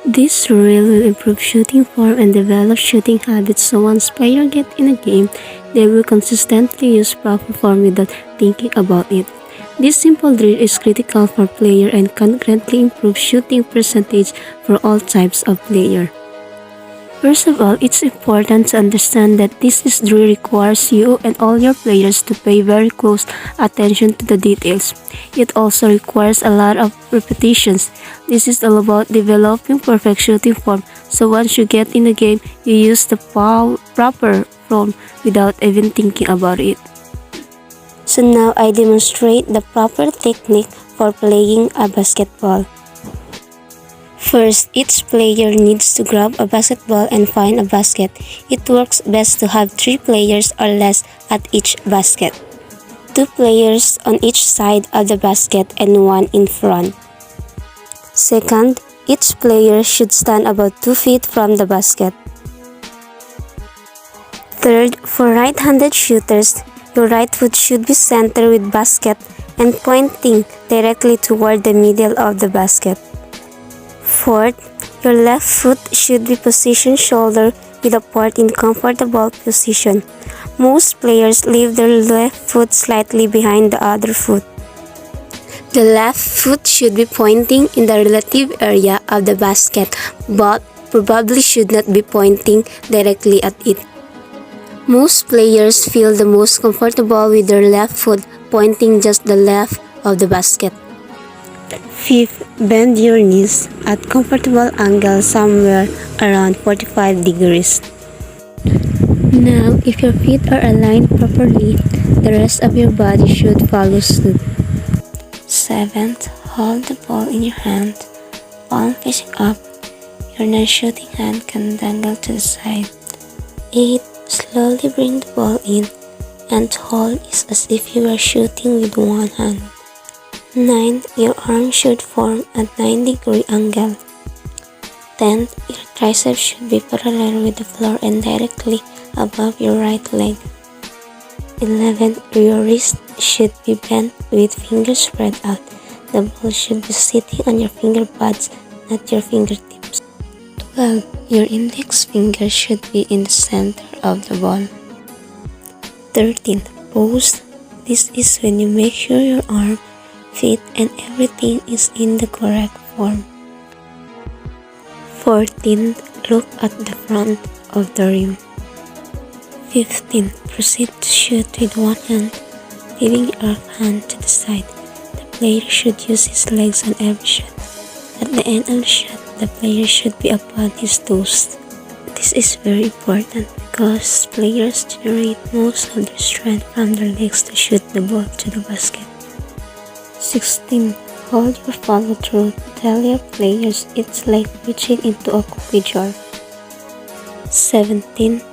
This rule will improve shooting form and develop shooting habits, so once players get in a game, they will consistently use proper form without thinking about it. This simple drill is critical for players and can greatly improve shooting percentage for all types of players. First of all, it's important to understand that this drill requires you and all your players to pay very close attention to the details. It also requires a lot of repetitions. This is all about developing perfect shooting form, so once you get in the game, you use the proper form without even thinking about it. So now I demonstrate the proper technique for playing a basketball. First, each player needs to grab a basketball and find a basket. It works best to have 3 players or less at each basket. 2 players on each side of the basket and 1 in front. Second, each player should stand about 2 feet from the basket. Third, for right-handed shooters, your right foot should be centered with basket and pointing directly toward the middle of the basket. Fourth, your left foot should be positioned shoulder width apart in comfortable position. Most players leave their left foot slightly behind the other foot. The left foot should be pointing in the relative area of the basket, but probably should not be pointing directly at it. Most players feel the most comfortable with their left foot pointing just the left of the basket. Fifth, bend your knees at comfortable angle somewhere around 45 degrees. Now, if your feet are aligned properly, the rest of your body should follow suit. Seventh, hold the ball in your hand, palm facing up. Your non-shooting hand can dangle to the side. 8. Slowly bring the ball in and hold it as if you were shooting with one hand. 9. Your arm should form at 9-degree angle. 10. Your triceps should be parallel with the floor and directly above your right leg. 11. Your wrist should be bent with fingers spread out. The ball should be sitting on your finger pads, not your fingertips. 12. Your index finger should be in the center of the ball. 13. Pose. This is when you make sure your arm, feet, and everything is in the correct form. 14. Look at the front of the rim. 15. Proceed to shoot with one hand, leaving your left hand to the side. The player should use his legs on every shot. At the end of the shot, the player should be upon his toes. This is very important because players generate most of their strength from their legs to shoot the ball to the basket. 16. Hold your follow through. Tell your players it's like reaching into a cookie jar. 17.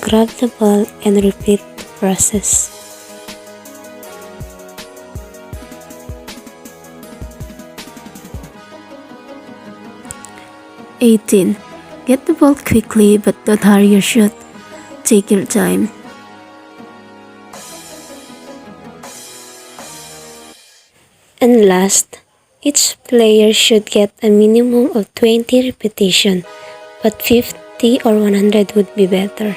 Grab the ball and repeat the process. 18. Get the ball quickly but don't hurry your shot. Take your time. And last, each player should get a minimum of 20 repetitions, but 50 or 100 would be better.